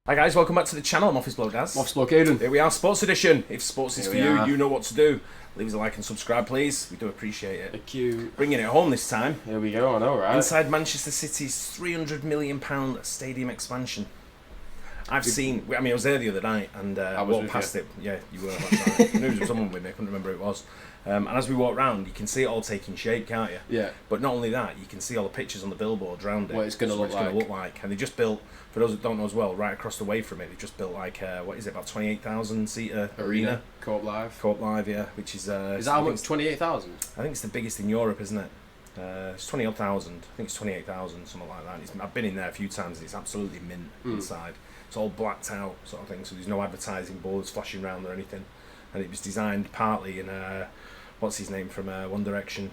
Hi guys, welcome back to the channel. I'm Office Bloke Daz. Office Bloke Aidan. Here we are, Sports Edition. If sports is for you, you know what to do. Leave us a like and subscribe, please. We do appreciate it. Thank you. Bringing it home this time. Here we go, I know, right? Inside Manchester City's £300 million stadium expansion. I was there the other night and walked past it. Yeah, you were. That's right. I knew there was someone with me, I couldn't remember who it was. And as we walk around, you can see it all taking shape, can't you? Yeah. But not only that, you can see all the pictures on the billboards around it. What it's going to look like. And they just built, for those that don't know as well, right across the way from it, they just built like, about 28,000 seater arena. Co-op Live. Co-op Live, yeah, which is... is that how much? 28,000? I think it's the biggest in Europe, isn't it? It's 20,000. I think it's 28,000, something like that. I've been in there a few times, and it's absolutely mint inside. It's all blacked out, sort of thing, so there's no advertising boards flashing around or anything. And it was designed partly in, what's his name from One Direction?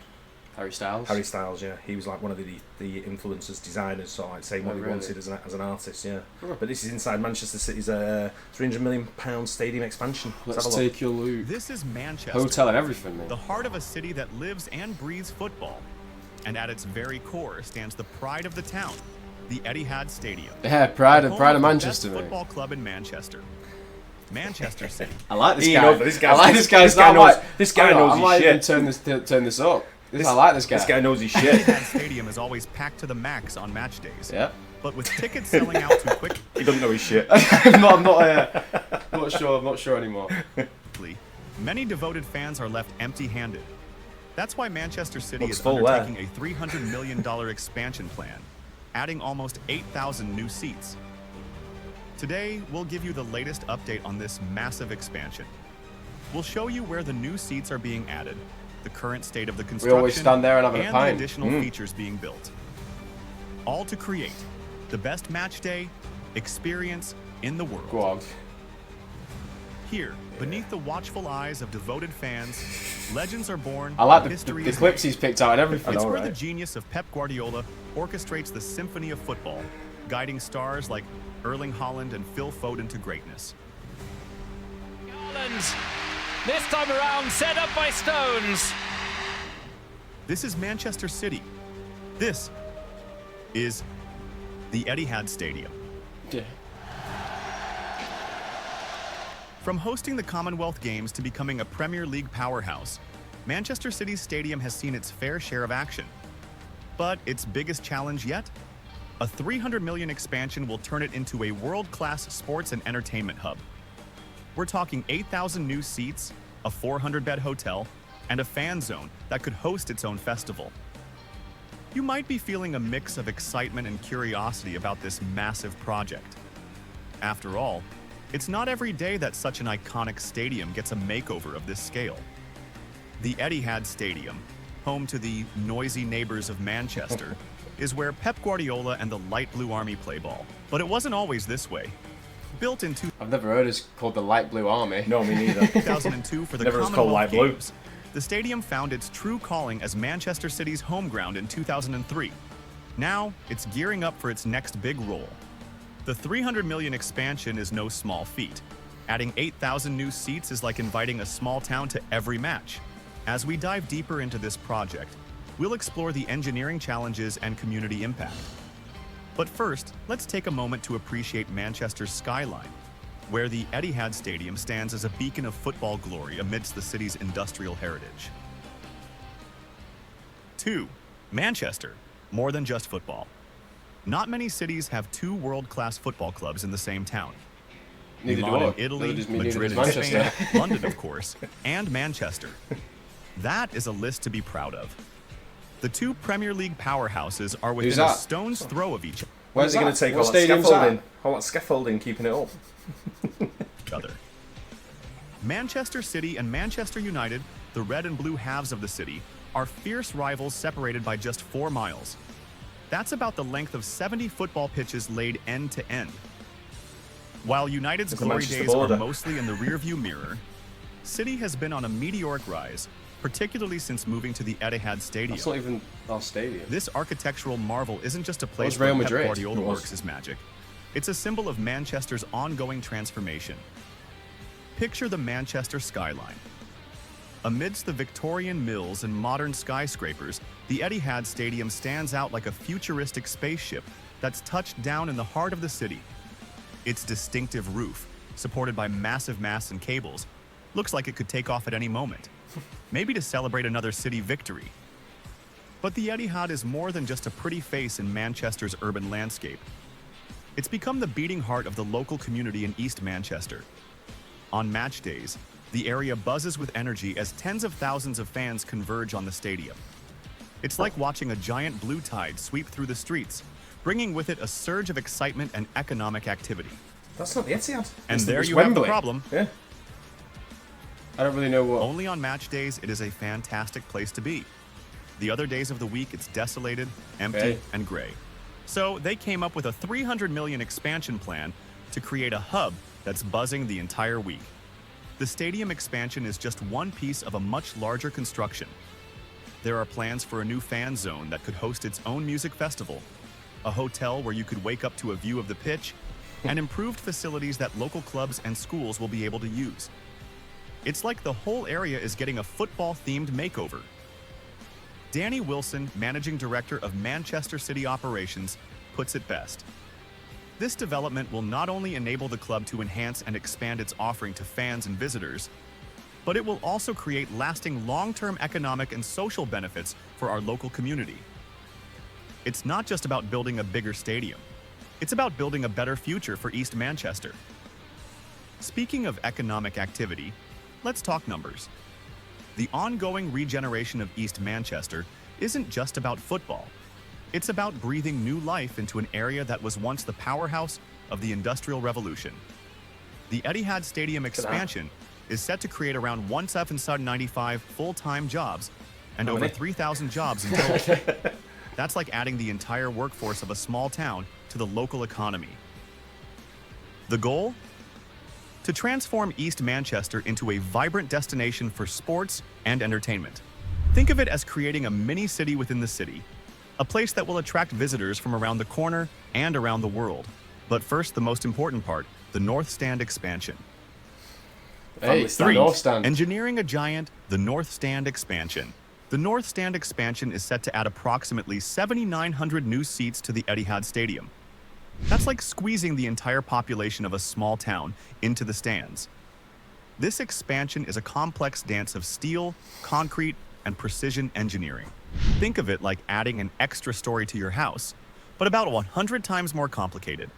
Harry Styles? Harry Styles, yeah. He was like one of the influencers, designers, sort of like saying what he wanted as an artist, yeah. Oh. But this is inside Manchester City's £300 million stadium expansion. Let's take a look. This is Manchester. Hotel and everything, mate. The heart of a city that lives and breathes football. And at its very core stands the pride of the town, the Etihad Stadium. Yeah, pride of Manchester, mate. Football club in Manchester. Manchester City. I like this guy. I like this guy. This guy knows his shit. Turn this up. I like this guy. This guy knows his shit. Etihad Stadium is always packed to the max on match days. Yeah. But with tickets selling out too quick, he doesn't know his shit. I'm not sure anymore. Many devoted fans are left empty-handed. That's why Manchester City is full undertaking a $300 million expansion plan, adding almost 8,000 new seats. Today, we'll give you the latest update on this massive expansion. We'll show you where the new seats are being added, the current state of the construction, we always stand there and have a the additional features being built. All to create the best match day experience in the world. Go on. Here, beneath the watchful eyes of devoted fans, legends are born. I like the clips he's picked out and everything. It's where the genius of Pep Guardiola orchestrates the symphony of football, guiding stars like Erling Haaland and Phil Foden to greatness. Haaland, this time around, set up by Stones. This is Manchester City. This is the Etihad Stadium. Yeah. From hosting the Commonwealth Games to becoming a Premier League powerhouse, Manchester City's stadium has seen its fair share of action. But its biggest challenge yet? A $300 million expansion will turn it into a world-class sports and entertainment hub. We're talking 8,000 new seats, a 400-bed hotel, and a fan zone that could host its own festival. You might be feeling a mix of excitement and curiosity about this massive project. After all, it's not every day that such an iconic stadium gets a makeover of this scale. The Etihad Stadium, home to the noisy neighbors of Manchester, is where Pep Guardiola and the Light Blue Army play ball. But it wasn't always this way. Built in I've never heard it's called the Light Blue Army. No, me neither. 2002 for the Commonwealth Games, the stadium found its true calling as Manchester City's home ground in 2003. Now, it's gearing up for its next big role. The $300 million expansion is no small feat. Adding 8,000 new seats is like inviting a small town to every match. As we dive deeper into this project, we'll explore the engineering challenges and community impact. But first, let's take a moment to appreciate Manchester's skyline, where the Etihad Stadium stands as a beacon of football glory amidst the city's industrial heritage. 2. Manchester, more than just football. Not many cities have two world-class football clubs in the same town. Milan in Italy, Madrid in Spain, London, of course, and Manchester. That is a list to be proud of. The two Premier League powerhouses are within a stone's throw of each other. Where's he going to take all that scaffolding, keeping it up? Manchester City and Manchester United, the red and blue halves of the city, are fierce rivals separated by just 4 miles. That's about the length of 70 football pitches laid end to end. While United's glory days are mostly in the rearview mirror, City has been on a meteoric rise, particularly since moving to the Etihad Stadium. That's not even our stadium. This architectural marvel isn't just a place where Pep Guardiola works his magic. It's a symbol of Manchester's ongoing transformation. Picture the Manchester skyline. Amidst the Victorian mills and modern skyscrapers, the Etihad Stadium stands out like a futuristic spaceship that's touched down in the heart of the city. Its distinctive roof, supported by massive masts and cables, looks like it could take off at any moment, maybe to celebrate another city victory. But the Etihad is more than just a pretty face in Manchester's urban landscape. It's become the beating heart of the local community in East Manchester. On match days, the area buzzes with energy as tens of thousands of fans converge on the stadium. It's like watching a giant blue tide sweep through the streets, bringing with it a surge of excitement and economic activity. That's not the Etihad. And there it's you have the Wembley. problem. Yeah. I don't really know what. Only on match days, it is a fantastic place to be. The other days of the week, it's desolated, empty, Okay. and gray. So they came up with a $300 million expansion plan to create a hub that's buzzing the entire week. The stadium expansion is just one piece of a much larger construction. There are plans for a new fan zone that could host its own music festival, a hotel where you could wake up to a view of the pitch, and improved facilities that local clubs and schools will be able to use. It's like the whole area is getting a football-themed makeover. Danny Wilson, managing director of Manchester City Operations, puts it best. This development will not only enable the club to enhance and expand its offering to fans and visitors, but it will also create lasting long-term economic and social benefits for our local community. It's not just about building a bigger stadium. It's about building a better future for East Manchester. Speaking of economic activity, let's talk numbers. The ongoing regeneration of East Manchester isn't just about football. It's about breathing new life into an area that was once the powerhouse of the Industrial Revolution. The Etihad Stadium expansion is set to create around 1,795 full-time jobs and How over many? 3,000 jobs in total. That's like adding the entire workforce of a small town to the local economy. The goal? To transform East Manchester into a vibrant destination for sports and entertainment. Think of it as creating a mini-city within the city, a place that will attract visitors from around the corner and around the world. But first, the most important part, the North Stand expansion. Hey, Three. North Stand. Engineering a giant, the North Stand expansion. The North Stand expansion is set to add approximately 7,900 new seats to the Etihad Stadium. That's like squeezing the entire population of a small town into the stands. This expansion is a complex dance of steel, concrete, and precision engineering. Think of it like adding an extra story to your house, but about 100 times more complicated.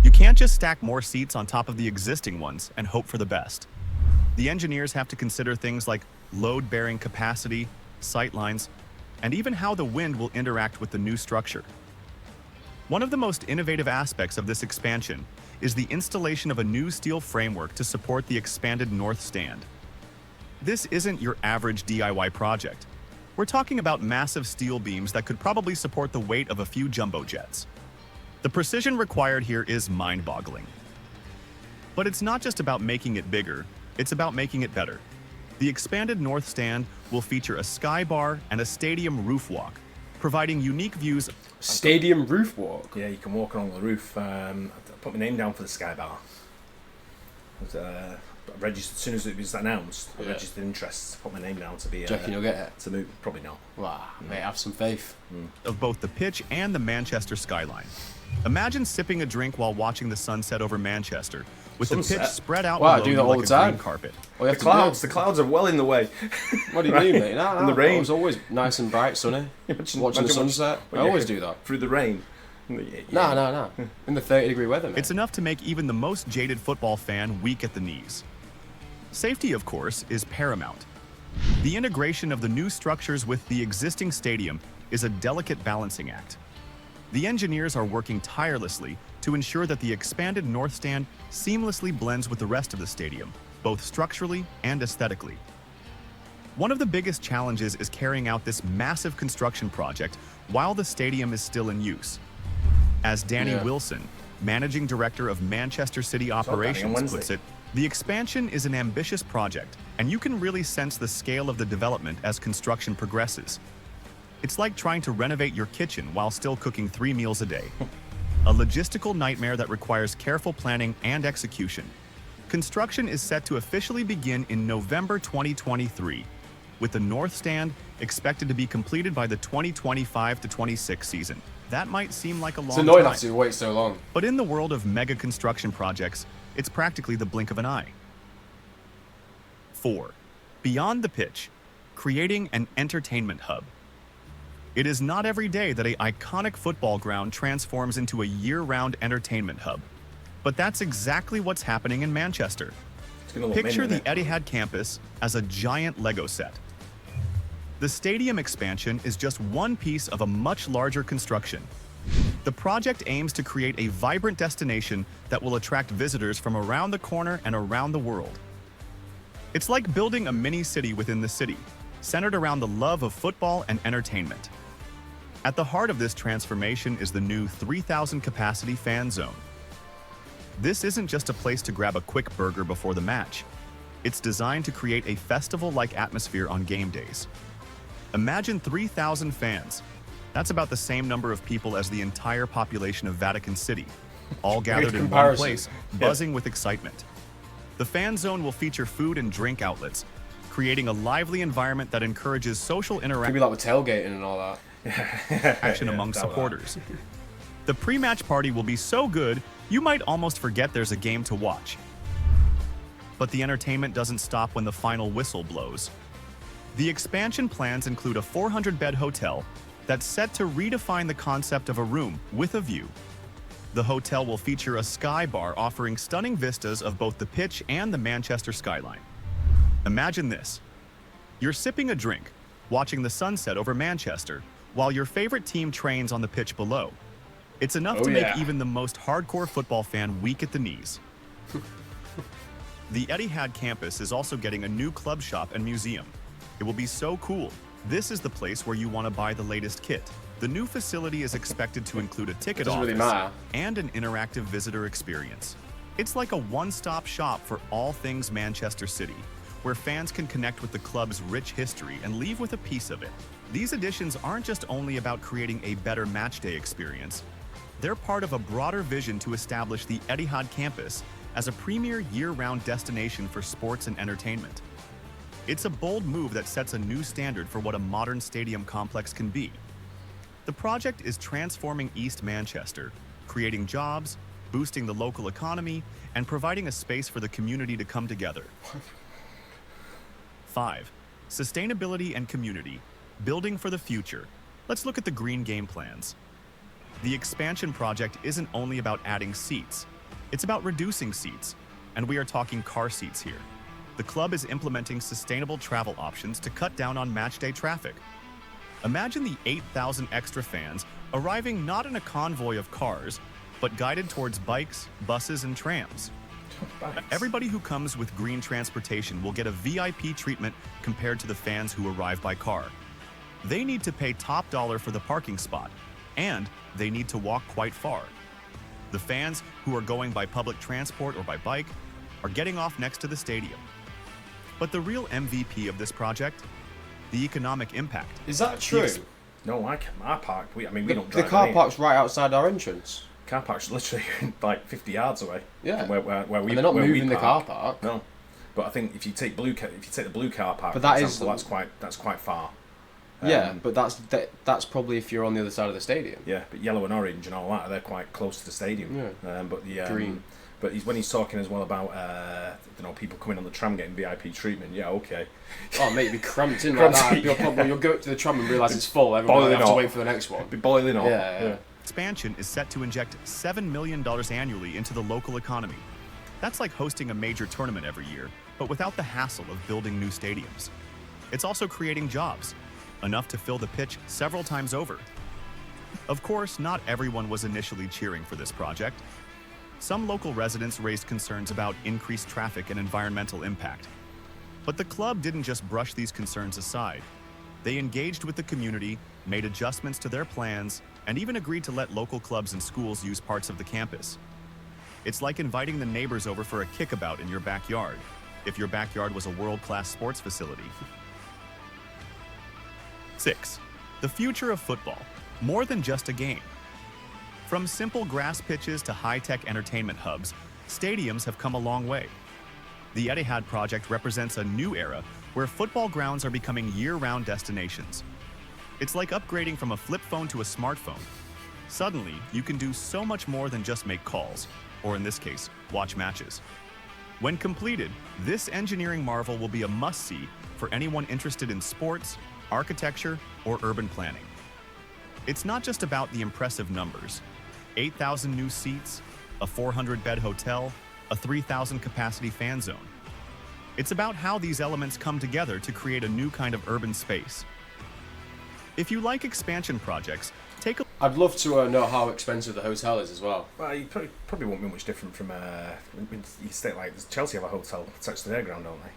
You can't just stack more seats on top of the existing ones and hope for the best. The engineers have to consider things like load-bearing capacity, sightlines, and even how the wind will interact with the new structure. One of the most innovative aspects of this expansion is the installation of a new steel framework to support the expanded North Stand. This isn't your average DIY project. We're talking about massive steel beams that could probably support the weight of a few jumbo jets. The precision required here is mind-boggling. But it's not just about making it bigger, it's about making it better. The expanded North Stand will feature a sky bar and a stadium roof walk, providing unique views. Stadium roof walk. Yeah, you can walk along the roof. I put my name down for the Sky Bar. I registered as soon as it was announced. I Yeah. registered interest. Put my name down to be. Do you reckon you'll get it? To move? Probably not. Wow, mate, have some faith. Of both the pitch and the Manchester skyline. Imagine sipping a drink while watching the sunset over Manchester, with the Sunset? pitch spread out Wow, I below do you that all like the a time. green carpet. All you The have to do- clouds are well in the way. What do you Right? mean, mate? No, In the rain. It was always nice and bright, sunny. Imagine- Watching the imagine sunset. when I you always go do that. through the rain. Yeah. No. In the 30-degree weather, mate. It's enough to make even the most jaded football fan weak at the knees. Safety, of course, is paramount. The integration of the new structures with the existing stadium is a delicate balancing act. The engineers are working tirelessly to ensure that the expanded North Stand seamlessly blends with the rest of the stadium, both structurally and aesthetically. One of the biggest challenges is carrying out this massive construction project while the stadium is still in use. As Danny Yeah. Wilson, managing director of Manchester City opening on Operations, Wednesday. puts it, the expansion is an ambitious project, and you can really sense the scale of the development as construction progresses. It's like trying to renovate your kitchen while still cooking 3 meals a day. A logistical nightmare that requires careful planning and execution. Construction is set to officially begin in November 2023. with the North Stand expected to be completed by the 2025-26 season. That might seem like a long It's annoying time, to wait so long. but in the world of mega construction projects, it's practically the blink of an eye. 4. Beyond the pitch, creating an entertainment hub. It is not every day that an iconic football ground transforms into a year-round entertainment hub. But that's exactly what's happening in Manchester. Picture the Etihad campus as a giant Lego set. The stadium expansion is just one piece of a much larger construction. The project aims to create a vibrant destination that will attract visitors from around the corner and around the world. It's like building a mini city within the city, centered around the love of football and entertainment. At the heart of this transformation is the new 3,000 capacity fan zone. This isn't just a place to grab a quick burger before the match. It's designed to create a festival-like atmosphere on game days. Imagine 3,000 fans. That's about the same number of people as the entire population of Vatican City, all gathered in one place, buzzing with excitement. The fan zone will feature food and drink outlets, creating a lively environment that encourages social interaction. Could be like with tailgating and all that. Action among supporters. The pre-match party will be so good, you might almost forget there's a game to watch. But the entertainment doesn't stop when the final whistle blows. The expansion plans include a 400-bed hotel that's set to redefine the concept of a room with a view. The hotel will feature a sky bar offering stunning vistas of both the pitch and the Manchester skyline. Imagine this. You're sipping a drink, watching the sunset over Manchester, while your favorite team trains on the pitch below. It's enough to make even the most hardcore football fan weak at the knees. The Etihad campus is also getting a new club shop and museum. It will be so cool. This is the place where you want to buy the latest kit. The new facility is expected to include a ticket office and an interactive visitor experience. It's like a one-stop shop for all things Manchester City, where fans can connect with the club's rich history and leave with a piece of it. These additions aren't just only about creating a better matchday experience. They're part of a broader vision to establish the Etihad campus as a premier year-round destination for sports and entertainment. It's a bold move that sets a new standard for what a modern stadium complex can be. The project is transforming East Manchester, creating jobs, boosting the local economy, and providing a space for the community to come together. 5. Sustainability and community, building for the future. Let's look at the green game plans. The expansion project isn't only about adding seats, it's about reducing seats, and we are talking car seats here. The club is implementing sustainable travel options to cut down on matchday traffic. Imagine the 8,000 extra fans arriving not in a convoy of cars, but guided towards bikes, buses, and trams. Everybody who comes with green transportation will get a VIP treatment compared to the fans who arrive by car. They need to pay top dollar for the parking spot, and they need to walk quite far. The fans who are going by public transport or by bike are getting off next to the stadium. But the real MVP of this project, the economic impact. Is that true? No, our park. We don't drive. The car park's right outside our entrance. Car park's literally like 50 yards away. Yeah. From where we. And they're not where moving we the car park. No, but I think if you take the blue car park, but for example, that's quite far. Yeah, but that's probably if you're on the other side of the stadium. Yeah, but yellow and orange and all that, they're quite close to the stadium. Yeah. But the green. But when he's talking as well about people coming on the tram getting VIP treatment. Yeah, okay. Oh mate, you'd be cramped in like that. You'll go to the tram and realise it's full. Everyone will have to wait for the next one. Be boiling up. Yeah. Expansion is set to inject $7 million annually into the local economy. That's like hosting a major tournament every year, but without the hassle of building new stadiums. It's also creating jobs, enough to fill the pitch several times over. Of course, not everyone was initially cheering for this project. Some local residents raised concerns about increased traffic and environmental impact. But the club didn't just brush these concerns aside. They engaged with the community, made adjustments to their plans, and even agreed to let local clubs and schools use parts of the campus. It's like inviting the neighbors over for a kickabout in your backyard, if your backyard was a world-class sports facility. 6. The future of football, more than just a game. From simple grass pitches to high-tech entertainment hubs, stadiums have come a long way. The Etihad project represents a new era where football grounds are becoming year-round destinations. It's like upgrading from a flip phone to a smartphone. Suddenly, you can do so much more than just make calls, or in this case, watch matches. When completed, this engineering marvel will be a must-see for anyone interested in sports, architecture, or urban planning. It's not just about the impressive numbers. 8,000 new seats, a 400-bed hotel, a 3,000 capacity fan zone. It's about how these elements come together to create a new kind of urban space. If you like expansion projects, take a... I'd love to know how expensive the hotel is as well. Well, you probably won't be much different from you stay like Chelsea have a hotel attached to their ground, don't they?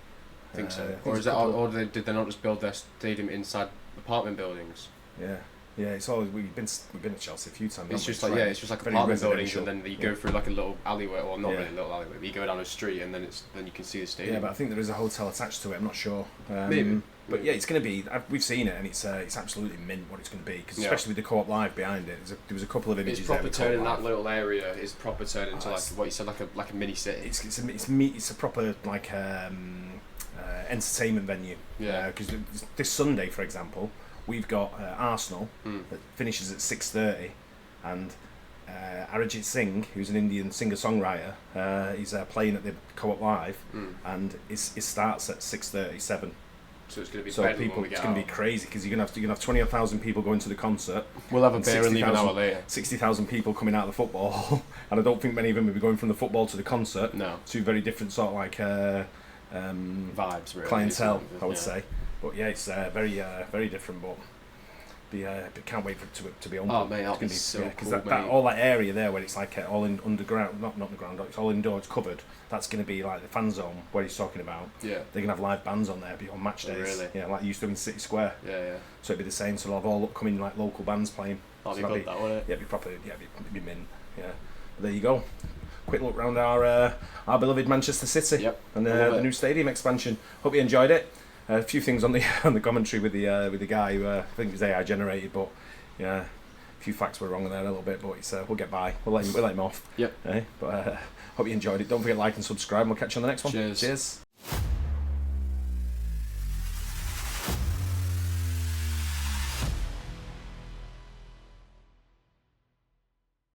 I think so. Or is that, or did they not just build their stadium inside apartment buildings? Yeah. Yeah, it's always we've been to Chelsea a few times. It's just like apartment buildings, and then you go through like a little alleyway, or not really a little alleyway, but you go down a street, and then you can see the stadium. Yeah, but I think there is a hotel attached to it. I'm not sure. Maybe. But yeah, it's going to be. We've seen it, and it's absolutely mint what it's going to be. Because especially with the Co-op Live behind it, there was a couple of images. It's proper there turning that little area. Is proper turning into like what you said, like a mini city. It's a proper like entertainment venue. Yeah. Because this Sunday, for example, we've got Arsenal that finishes at 6:30, and Arijit Singh, who's an Indian singer-songwriter, he's playing at the Co-op Live, and it starts at 6:37. So it's going to be it's going to be crazy because you're going to have 20,000 people going to the concert. We'll have a beer and leave an hour later. 60,000 people coming out of the football, and I don't think many of them will be going from the football to the concert. No. Two very different sort of like vibes, really, clientele, I would say. But yeah, it's very different. But can't wait for it to be on. Oh mate, that'll be so cool. Because all that area there where it's like all in underground, not the ground, it's all indoors, covered. That's going to be like the fan zone where he's talking about. Yeah. They're going to have live bands on there on match days. Really? Yeah, like you used to in City Square. Yeah. So it'd be the same. So they'll have all upcoming like local bands playing. That'll be good, that wouldn't it? Yeah, it'd be proper. Yeah, it'd be mint. Yeah. But there you go. Quick look round our beloved Manchester City. Yep. And the new stadium expansion. Hope you enjoyed it. A few things on the commentary with the guy who I think was AI generated, but yeah, a few facts were wrong there a little bit, but it's, we'll get by. We'll let him off. Yep. But hope you enjoyed it. Don't forget to like and subscribe, and we'll catch you on the next one. Cheers. Cheers.